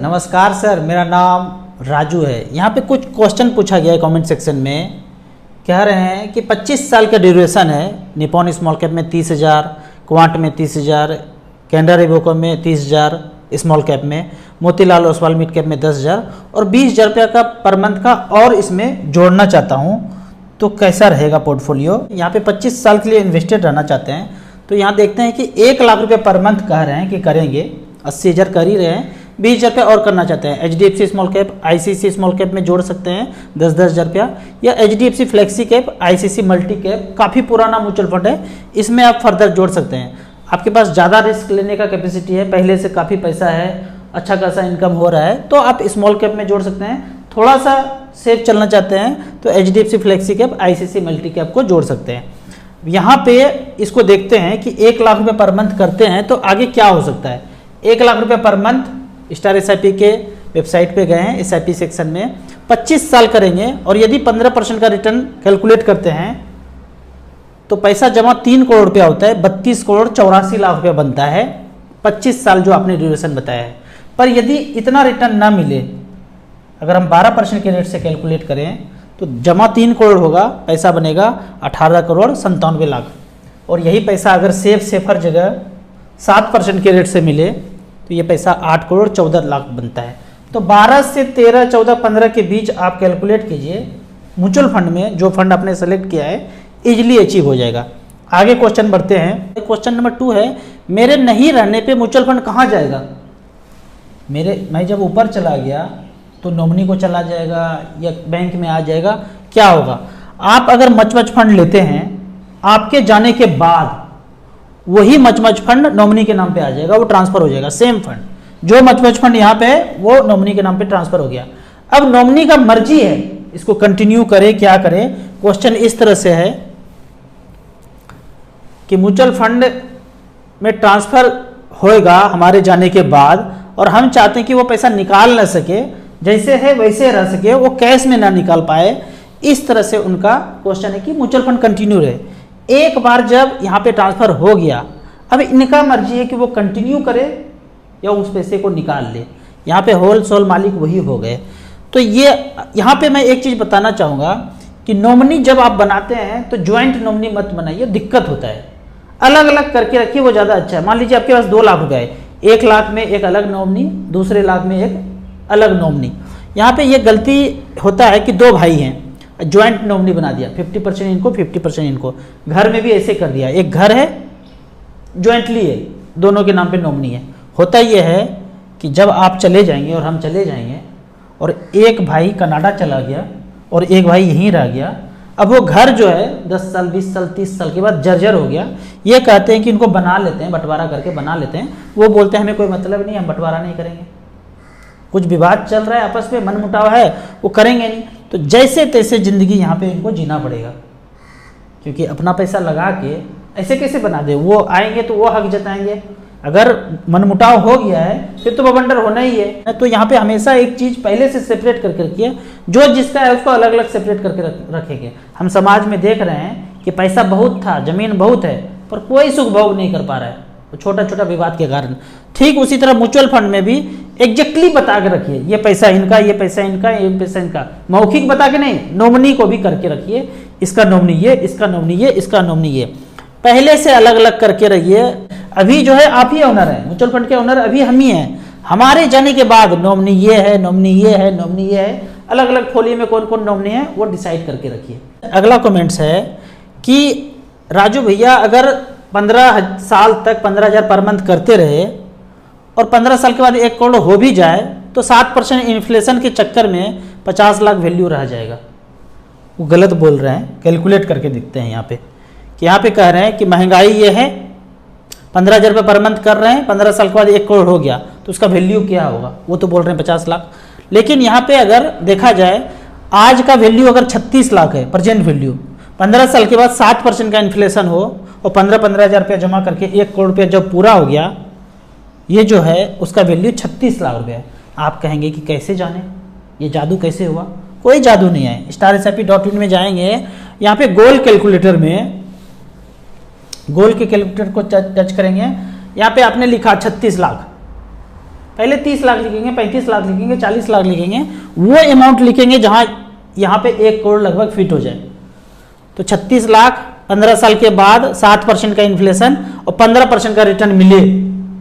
नमस्कार सर, मेरा नाम राजू है। यहाँ पे कुछ क्वेश्चन पूछा गया है कमेंट सेक्शन में। कह रहे हैं कि 25 साल का ड्यूरेशन है, निपॉन स्मॉल कैप में 30,000, क्वांट में 30,000, कैंडा रेबोको में 30,000 स्मॉल कैप में, मोतीलाल ओसवाल मिड कैप में 10,000 और 20,000 रुपये का पर मंथ का और इसमें जोड़ना चाहता हूँ, तो कैसा रहेगा पोर्टफोलियो। यहाँ पे 25 साल के लिए इन्वेस्टेड रहना चाहते हैं, तो यहाँ देखते हैं कि 1 लाख रुपये पर मंथ कह रहे हैं कि करेंगे, 80,000 कर ही रहे हैं, 20,000 रुपये और करना चाहते हैं। HDFC small cap, ICC small cap में जोड़ सकते हैं 10,000 रुपया, या HDFC flexi cap, ICC multi cap, काफ़ी पुराना म्यूचुअल फंड है, इसमें आप फर्दर जोड़ सकते हैं। आपके पास ज़्यादा रिस्क लेने का कैपेसिटी है, पहले से काफ़ी पैसा है, अच्छा खासा इनकम हो रहा है, तो आप स्मॉल कैप में जोड़ सकते हैं। थोड़ा सा सेफ चलना चाहते हैं तो HDFC flexi cap, ICC multi cap को जोड़ सकते हैं। यहाँ पे इसको देखते हैं कि 1 लाख रुपये पर मंथ करते हैं तो आगे क्या हो सकता है। 1 लाख रुपये पर मंथ स्टार SIP के वेबसाइट पे गए हैं, SIP सेक्शन में 25 साल करेंगे और यदि 15% का रिटर्न कैलकुलेट करते हैं तो पैसा जमा 3 करोड़ रुपया होता है, 32 करोड़ 84 लाख रुपया बनता है 25 साल जो आपने ड्यूरेशन बताया है। पर यदि इतना रिटर्न ना मिले, अगर हम 12% के रेट से कैलकुलेट करें तो जमा 3 करोड़ होगा, पैसा बनेगा 18 करोड़ 97 लाख। और यही पैसा अगर सेफर जगह 7% के रेट से मिले तो ये पैसा 8 करोड़ 14 लाख बनता है। तो 12 से 13, 14, 15 के बीच आप कैलकुलेट कीजिए, म्यूचुअल फंड में जो फंड आपने सेलेक्ट किया है इजीली अचीव हो जाएगा। आगे क्वेश्चन बढ़ते हैं। क्वेश्चन नंबर 2 है, मेरे नहीं रहने पे म्यूचुअल फंड कहाँ जाएगा। मैं जब ऊपर चला गया तो नॉमिनी को चला जाएगा या बैंक में आ जाएगा, क्या होगा। आप अगर मच फंड लेते हैं, आपके जाने के बाद वही मच फंड नॉमिनी के नाम पे आ जाएगा, वो ट्रांसफर हो जाएगा। सेम फंड जो मच फंड यहाँ पे है वो नॉमिनी के नाम पे ट्रांसफर हो गया। अब नॉमिनी का मर्जी है इसको कंटिन्यू करे क्या करे। क्वेश्चन इस तरह से है कि म्यूचुअल फंड में ट्रांसफर होएगा हमारे जाने के बाद और हम चाहते हैं कि वो पैसा निकाल ना सके, जैसे है वैसे रह सके, वो कैश में ना निकाल पाए। इस तरह से उनका क्वेश्चन है कि म्यूचुअल फंड कंटिन्यू रहे। एक बार जब यहाँ पे ट्रांसफर हो गया, अब इनका मर्जी है कि वो कंटिन्यू करे या उस पैसे को निकाल ले। यहाँ पे होल सोल मालिक वही हो गए। तो ये यहाँ पे मैं एक चीज़ बताना चाहूँगा कि नॉमिनी जब आप बनाते हैं तो ज्वाइंट नॉमिनी मत बनाइए, दिक्कत होता है। अलग अलग करके रखिए, वो ज़्यादा अच्छा है। मान लीजिए आपके पास 2 लाख रुपये है, 1 लाख में एक अलग नॉमिनी, दूसरे लाख में एक अलग नॉमिनी। यहाँ पे ये गलती होता है कि 2 भाई हैं, ज्वाइंट नॉमिनी बना दिया, 50% इनको 50% इनको। घर में भी ऐसे कर दिया, एक घर है ज्वाइंटली है, दोनों के नाम पे नॉमिनी है। होता यह है कि जब आप चले जाएंगे और हम चले जाएंगे और एक भाई कनाडा चला गया और एक भाई यहीं रह गया, अब वो घर जो है 10 साल 20 साल 30 साल के बाद जर्जर हो गया। ये कहते हैं कि इनको बना लेते हैं, बंटवारा करके बना लेते हैं। वो बोलते हैं हमें कोई मतलब नहीं, हम बंटवारा नहीं करेंगे, कुछ विवाद चल रहा है आपस में, मनमुटाव है, वो करेंगे नहीं। तो जैसे तैसे ज़िंदगी यहाँ पे इनको जीना पड़ेगा, क्योंकि अपना पैसा लगा के ऐसे कैसे बना दे। वो आएंगे तो वो हक जताएंगे, अगर मनमुटाव हो गया है फिर तो बवंडर होना ही है। तो यहाँ पे हमेशा एक चीज़ पहले से सेपरेट करके रखिए, जो जिसका है उसको अलग अलग सेपरेट करके रखेंगे। हम समाज में देख रहे हैं कि पैसा बहुत था, ज़मीन बहुत है, पर कोई सुख भोग नहीं कर पा रहा है, छोटा छोटा विवाद के कारण। ठीक उसी तरह म्यूचुअल फंड में भी एग्जैक्टली बता के रखिए, ये पैसा इनका, ये पैसा इनका, ये पैसा इनका। मौखिक बता के नहीं, नॉमिनी को भी करके रखिए, इसका नॉमिनी ये, इसका नॉमिनी ये, इसका नॉमिनी ये। पहले से अलग अलग करके रहिए। अभी जो है आप ही ओनर है, म्यूचुअल फंड के ओनर अभी हम ही हैं। हमारे जाने के बाद नॉमिनी ये है, नॉमिनी ये है, नॉमिनी ये है, अलग अलग फोलियो में कौन कौन नॉमिनी है वो डिसाइड करके रखिए। अगला कमेंट्स है कि राजू भैया अगर 15 साल तक 15,000 पर मंथ करते रहे और 15 साल के बाद 1 करोड़ हो भी जाए तो 7% इन्फ्लेशन के चक्कर में 50 लाख वैल्यू रह जाएगा। वो गलत बोल रहे हैं, कैलकुलेट करके दिखते हैं यहाँ पे कि यहाँ पे कह रहे हैं कि महंगाई ये है, 15,000 रुपये पर मंथ कर रहे हैं, 15 साल के बाद 1 करोड़ हो गया तो उसका वैल्यू क्या होगा। वो तो बोल रहे हैं 50 लाख, लेकिन यहाँ पे अगर देखा जाए आज का वैल्यू अगर 36 लाख है प्रेजेंट वैल्यू, 15 साल के बाद 7% का इन्फ्लेशन हो और 15,000 रुपया जमा करके 1 करोड़ रुपया जब पूरा हो गया, ये जो है उसका वैल्यू 36 लाख रुपया है। आप कहेंगे कि कैसे जाने, ये जादू कैसे हुआ। कोई जादू नहीं है। StarSIP.in में जाएंगे, यहाँ पे गोल कैलकुलेटर में गोल के कैलकुलेटर को टच करेंगे, यहाँ पे आपने लिखा 36 लाख, पहले 30 लाख लिखेंगे, 35 लाख लिखेंगे, 40 लाख लिखेंगे, वो अमाउंट लिखेंगे जहां यहाँ पे 1 करोड़ लगभग फिट हो जाए। तो 36 लाख 15 साल के बाद 7% का इन्फ्लेशन और 15% का रिटर्न मिले,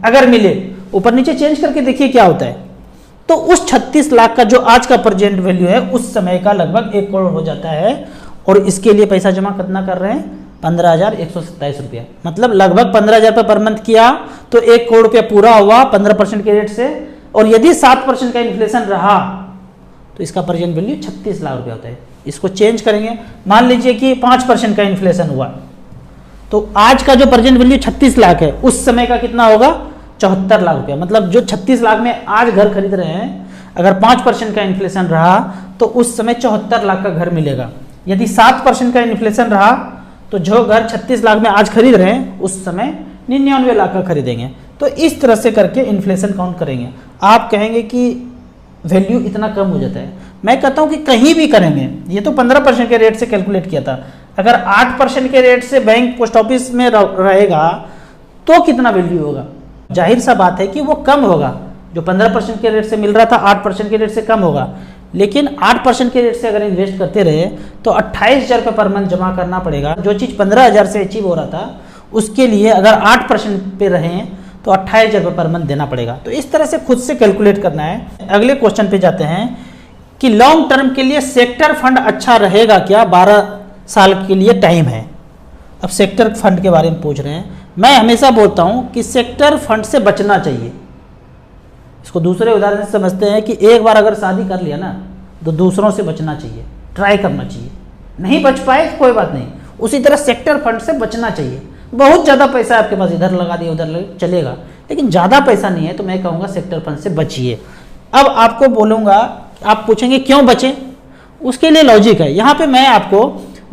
अगर मिले, ऊपर नीचे चेंज करके देखिए क्या होता है। तो उस 36 लाख का जो आज का प्रेजेंट वैल्यू है उस समय का लगभग 1 करोड़ हो जाता है। और इसके लिए पैसा जमा कितना कर रहे हैं? 15,127 रुपया, मतलब लगभग 15,000 रुपये पर मंथ किया तो 1 करोड़ रुपया पूरा हुआ 15% के रेट से। और यदि 7% का इन्फ्लेशन रहा तो इसका प्रेजेंट वैल्यू 36 लाख रुपया होता है। इसको चेंज करेंगे, मान लीजिए कि 5% का इन्फ्लेशन हुआ तो आज का जो प्रेजेंट वैल्यू 36 लाख है उस समय का कितना होगा? 74 लाख रुपया। मतलब जो 36 लाख में आज घर खरीद रहे हैं, अगर 5% का इन्फ्लेशन रहा तो उस समय 74 लाख का घर मिलेगा। यदि 7% का इन्फ्लेशन रहा तो जो घर 36 लाख में आज खरीद रहे हैं उस समय 99 लाख का खरीदेंगे। तो इस तरह से करके इन्फ्लेशन काउंट करेंगे। आप कहेंगे कि वैल्यू इतना कम हो जाता है, मैं कहता हूं कि कहीं भी करेंगे। ये तो 15% के रेट से कैलकुलेट किया था, अगर 8% के रेट से बैंक पोस्ट ऑफिस में रहेगा तो कितना वैल्यू होगा? जाहिर सा बात है कि वो कम होगा। जो 15% के रेट से मिल रहा था 8% के रेट से कम होगा। लेकिन 8% के रेट से अगर इन्वेस्ट करते रहे तो 28,000 रुपये पर मंथ जमा करना पड़ेगा। जो चीज़ 15,000 से अचीव हो रहा था उसके लिए अगर 8% पे रहें तो 28,000 रुपये पर मंथ देना पड़ेगा। तो इस तरह से खुद से कैलकुलेट करना है। अगले क्वेश्चन पे जाते हैं कि लॉन्ग टर्म के लिए सेक्टर फंड अच्छा रहेगा क्या? 12 साल के लिए टाइम है। अब सेक्टर फंड के बारे में पूछ रहे हैं। मैं हमेशा बोलता हूं कि सेक्टर फंड से बचना चाहिए। इसको दूसरे उदाहरण से समझते हैं कि एक बार अगर शादी कर लिया ना तो दूसरों से बचना चाहिए, ट्राई करना चाहिए। नहीं बच पाए कोई बात नहीं, उसी तरह सेक्टर फंड से बचना चाहिए। बहुत ज़्यादा पैसा आपके पास, इधर लगा दिया उधर लगा, चलेगा, लेकिन ज़्यादा पैसा नहीं है तो मैं कहूँगा सेक्टर फंड से बचिए। अब आपको बोलूँगा, आप पूछेंगे क्यों बचें? उसके लिए लॉजिक है। यहाँ पे मैं आपको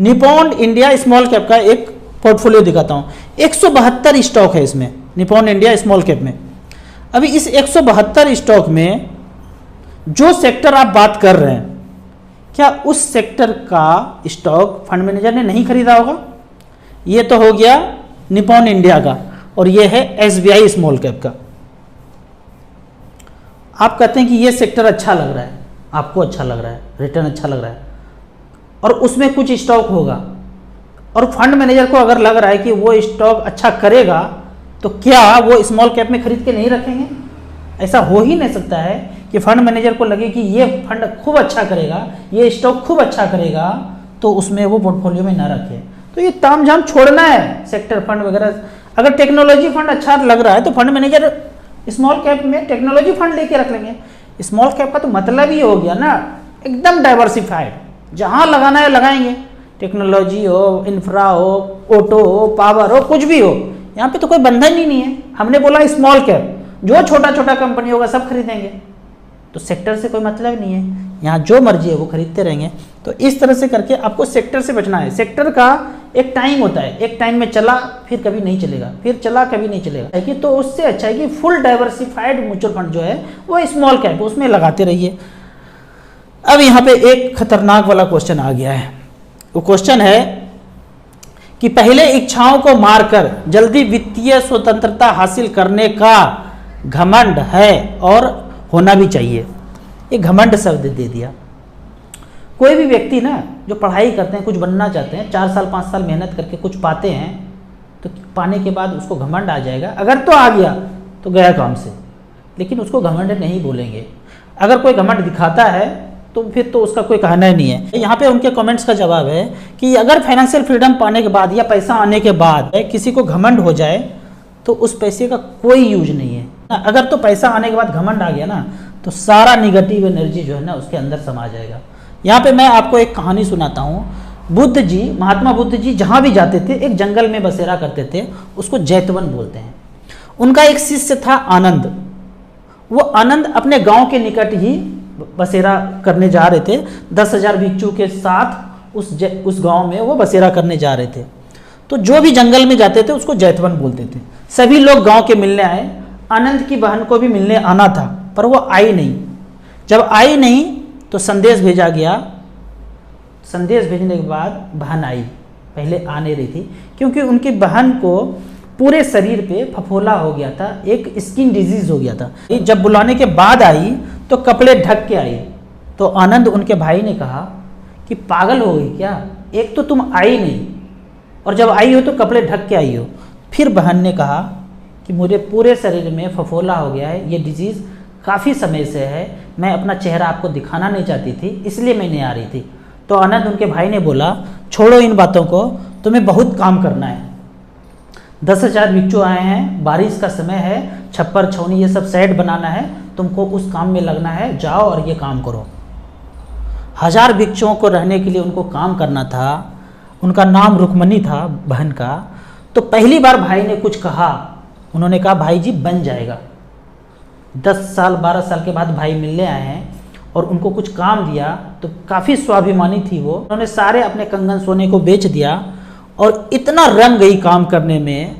निपॉन इंडिया स्मॉल कैप का एक पोर्टफोलियो दिखाता हूँ। 172 स्टॉक है इसमें, निपॉन इंडिया स्मॉल कैप में। अभी इस 172 स्टॉक में जो सेक्टर आप बात कर रहे हैं, क्या उस सेक्टर का स्टॉक फंड मैनेजर ने नहीं खरीदा होगा? ये तो हो गया निपॉन इंडिया का, और ये है एसबीआई स्मॉल कैप का। आप कहते हैं कि ये सेक्टर अच्छा लग रहा है, आपको अच्छा लग रहा है, रिटर्न अच्छा लग रहा है, और उसमें कुछ स्टॉक होगा, और फंड मैनेजर को अगर लग रहा है कि वो स्टॉक अच्छा करेगा तो क्या वो स्मॉल कैप में खरीद के नहीं रखेंगे? ऐसा हो ही नहीं सकता है कि फंड मैनेजर को लगे कि ये फंड खूब अच्छा करेगा, ये स्टॉक खूब अच्छा करेगा, तो उसमें वो पोर्टफोलियो में ना रखे। तो ये तामझाम छोड़ना है सेक्टर फंड वगैरह। अगर टेक्नोलॉजी फंड अच्छा लग रहा है तो फंड मैनेजर स्मॉल कैप में टेक्नोलॉजी फंड लेके रख लेंगे। स्मॉल कैप का तो मतलब ही हो गया ना एकदम डाइवर्सिफाइड, जहां लगाना है लगाएंगे। टेक्नोलॉजी हो, इंफ्रा हो, ऑटो हो, पावर हो, कुछ भी हो, यहाँ पे तो कोई बंधन ही नहीं है। हमने बोला स्मॉल कैप, जो छोटा छोटा कंपनी होगा सब खरीदेंगे, तो सेक्टर से कोई मतलब नहीं है। यहाँ जो मर्जी है वो खरीदते रहेंगे। तो इस तरह से करके आपको सेक्टर से बचना है। सेक्टर का एक टाइम होता है, एक टाइम में चला फिर कभी नहीं चलेगा, फिर चला कभी नहीं चलेगा, कि तो उससे अच्छा है कि फुल डाइवर्सिफाइड म्यूचुअल फंड जो है वो स्मॉल कैप, उसमें लगाते रहिए। अब यहाँ पे एक खतरनाक वाला क्वेश्चन आ गया है। वो क्वेश्चन है कि पहले इच्छाओं को मारकर जल्दी वित्तीय स्वतंत्रता हासिल करने का घमंड है और होना भी चाहिए। ये घमंड शब्द दे दिया। कोई भी व्यक्ति ना जो पढ़ाई करते हैं, कुछ बनना चाहते हैं, 4 साल 5 साल मेहनत करके कुछ पाते हैं, तो पाने के बाद उसको घमंड आ जाएगा। अगर तो आ गया तो गया काम से, लेकिन उसको घमंड नहीं बोलेंगे। अगर कोई घमंड दिखाता है तो फिर तो उसका कोई कहना ही नहीं है। यहाँ पे उनके कमेंट्स का जवाब है कि अगर फाइनेंशियल फ्रीडम पाने के बाद या पैसा आने के बाद किसी को घमंड हो जाए तो उस पैसे का कोई यूज नहीं है। अगर तो पैसा आने के बाद घमंड आ गया ना तो सारा निगेटिव एनर्जी जो है ना उसके अंदर समा जाएगा। यहाँ पे मैं आपको एक कहानी सुनाता हूँ। बुद्ध जी, महात्मा बुद्ध जी जहाँ भी जाते थे एक जंगल में बसेरा करते थे, उसको जैतवन बोलते हैं। उनका एक शिष्य था आनंद। वो आनंद अपने गांव के निकट ही बसेरा करने जा रहे थे। 10,000 भिक्षु के साथ उस गांव में वो बसेरा करने जा रहे थे। तो जो भी जंगल में जाते थे उसको जैतवन बोलते थे। सभी लोग गांव के मिलने आए। आनंद की बहन को भी मिलने आना था पर वो आई नहीं। जब आई नहीं तो संदेश भेजा गया। संदेश भेजने के बाद बहन आई, पहले आ नहीं रही थी क्योंकि उनकी बहन को पूरे शरीर पे फफोला हो गया था, एक स्किन डिजीज हो गया था। जब बुलाने के बाद आई तो कपड़े ढक के आई। तो आनंद उनके भाई ने कहा कि पागल हो गई क्या, एक तो तुम आई नहीं और जब आई हो तो कपड़े ढक के आई हो। फिर बहन ने कहा कि मुझे पूरे शरीर में फफोला हो गया है, ये डिजीज़ काफ़ी समय से है, मैं अपना चेहरा आपको दिखाना नहीं चाहती थी इसलिए मैं नहीं आ रही थी। तो आनंद उनके भाई ने बोला छोड़ो इन बातों को, तुम्हें बहुत काम करना है। 10,000 भिक्षु आए हैं, बारिश का समय है, छप्पर छौनी ये सब सेट बनाना है, तुमको उस काम में लगना है, जाओ और ये काम करो। 1000 भिक्षुओं को रहने के लिए उनको काम करना था। उनका नाम रुक्मणी था बहन का। तो पहली बार भाई ने कुछ कहा, उन्होंने कहा भाई जी बन जाएगा। 10 साल 12 साल के बाद भाई मिलने आए हैं और उनको कुछ काम दिया तो काफ़ी स्वाभिमानी थी वो। उन्होंने सारे अपने कंगन सोने को बेच दिया और इतना रम गई काम करने में,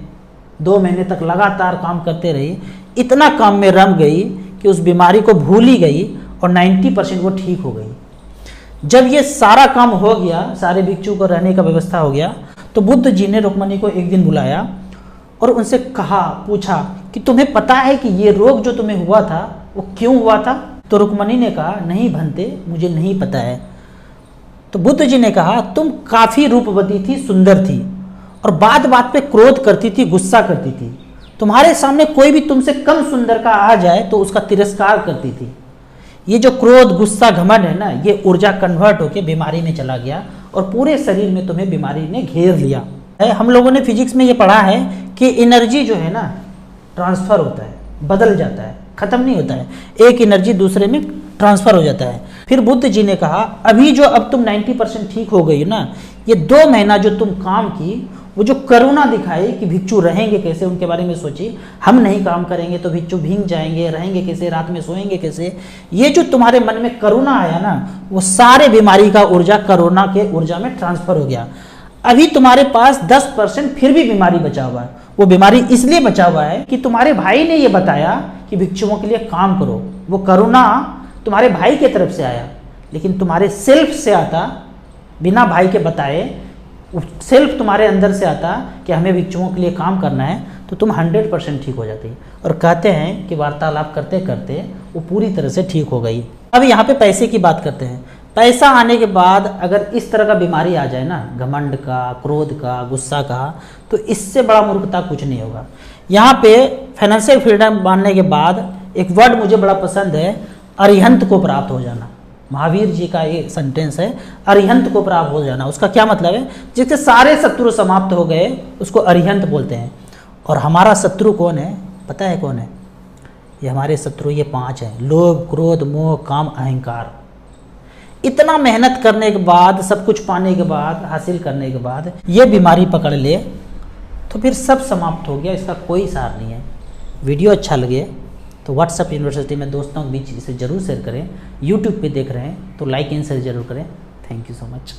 2 महीने तक लगातार काम करते रही, इतना काम में रम गई कि उस बीमारी को भूल ही गई और 90% वो ठीक हो गई। जब ये सारा काम हो गया, सारे भिक्षु को रहने का व्यवस्था हो गया, तो बुद्ध जी ने रुक्मणी को एक दिन बुलाया और उनसे कहा, पूछा कि तुम्हें पता है कि ये रोग जो तुम्हें हुआ था वो क्यों हुआ था? तो रुक्मणी ने कहा नहीं भंते, मुझे नहीं पता है। तो बुद्ध जी ने कहा तुम काफ़ी रूपवती थी, सुंदर थी और बात बात पे क्रोध करती थी, गुस्सा करती थी। तुम्हारे सामने कोई भी तुमसे कम सुंदर का आ जाए तो उसका तिरस्कार करती थी। ये जो क्रोध गुस्सा घमंड है ना, ये ऊर्जा कन्वर्ट होकर बीमारी में चला गया और पूरे शरीर में तुम्हें बीमारी ने घेर लिया। हम लोगों ने फिजिक्स में ये पढ़ा है कि एनर्जी जो है ना ट्रांसफ़र होता है, बदल जाता है, ख़त्म नहीं होता है, एक एनर्जी दूसरे में ट्रांसफ़र हो जाता है। फिर बुद्ध जी ने कहा अभी जो अब तुम 90% ठीक हो गई ना, ये 2 महीना जो तुम काम की, वो जो करुणा दिखाई कि भिक्षु रहेंगे कैसे, उनके बारे में सोची, हम नहीं काम करेंगे तो भिक्षु भीग जाएंगे, रहेंगे कैसे, रात में सोएंगे कैसे, ये जो तुम्हारे मन में करुणा आया ना, वो सारे बीमारी का ऊर्जा करुणा के ऊर्जा में ट्रांसफ़र हो गया। अभी तुम्हारे पास 10% फिर भी बीमारी बचा हुआ है। वो बीमारी इसलिए बचा हुआ है कि तुम्हारे भाई ने ये बताया कि भिक्षुओं के लिए काम करो। वो करुणा तुम्हारे भाई की तरफ से आया, लेकिन तुम्हारे सेल्फ से आता, बिना भाई के बताए सेल्फ तुम्हारे अंदर से आता कि हमें भिक्षुओं के लिए काम करना है, तो तुम 100% ठीक हो जाती। और कहते हैं कि वार्तालाप करते करते वो पूरी तरह से ठीक हो गई। अब यहाँ पे पैसे की बात करते हैं। पैसा आने के बाद अगर इस तरह का बीमारी आ जाए ना, घमंड का, क्रोध का, गुस्सा का, तो इससे बड़ा मूर्खता कुछ नहीं होगा। यहाँ पे फाइनेंशियल फ्रीडम मानने के बाद एक वर्ड मुझे बड़ा पसंद है, अरिहंत को प्राप्त हो जाना। महावीर जी का ये सेंटेंस है, अरिहंत को प्राप्त हो जाना। उसका क्या मतलब है? जिसके सारे शत्रु समाप्त हो गए उसको अरिहंत बोलते हैं। और हमारा शत्रु कौन है पता है? कौन है ये हमारे शत्रु? ये 5 हैं, लोभ, क्रोध, मोह, काम, अहंकार। इतना मेहनत करने के बाद, सब कुछ पाने के बाद, हासिल करने के बाद ये बीमारी पकड़ ले तो फिर सब समाप्त हो गया, इसका कोई सार नहीं है। वीडियो अच्छा लगे तो व्हाट्सएप यूनिवर्सिटी में दोस्तों के बीच इसे जरूर शेयर करें। यूट्यूब पे देख रहे हैं तो लाइक एंड शेयर जरूर करें। Thank you so much.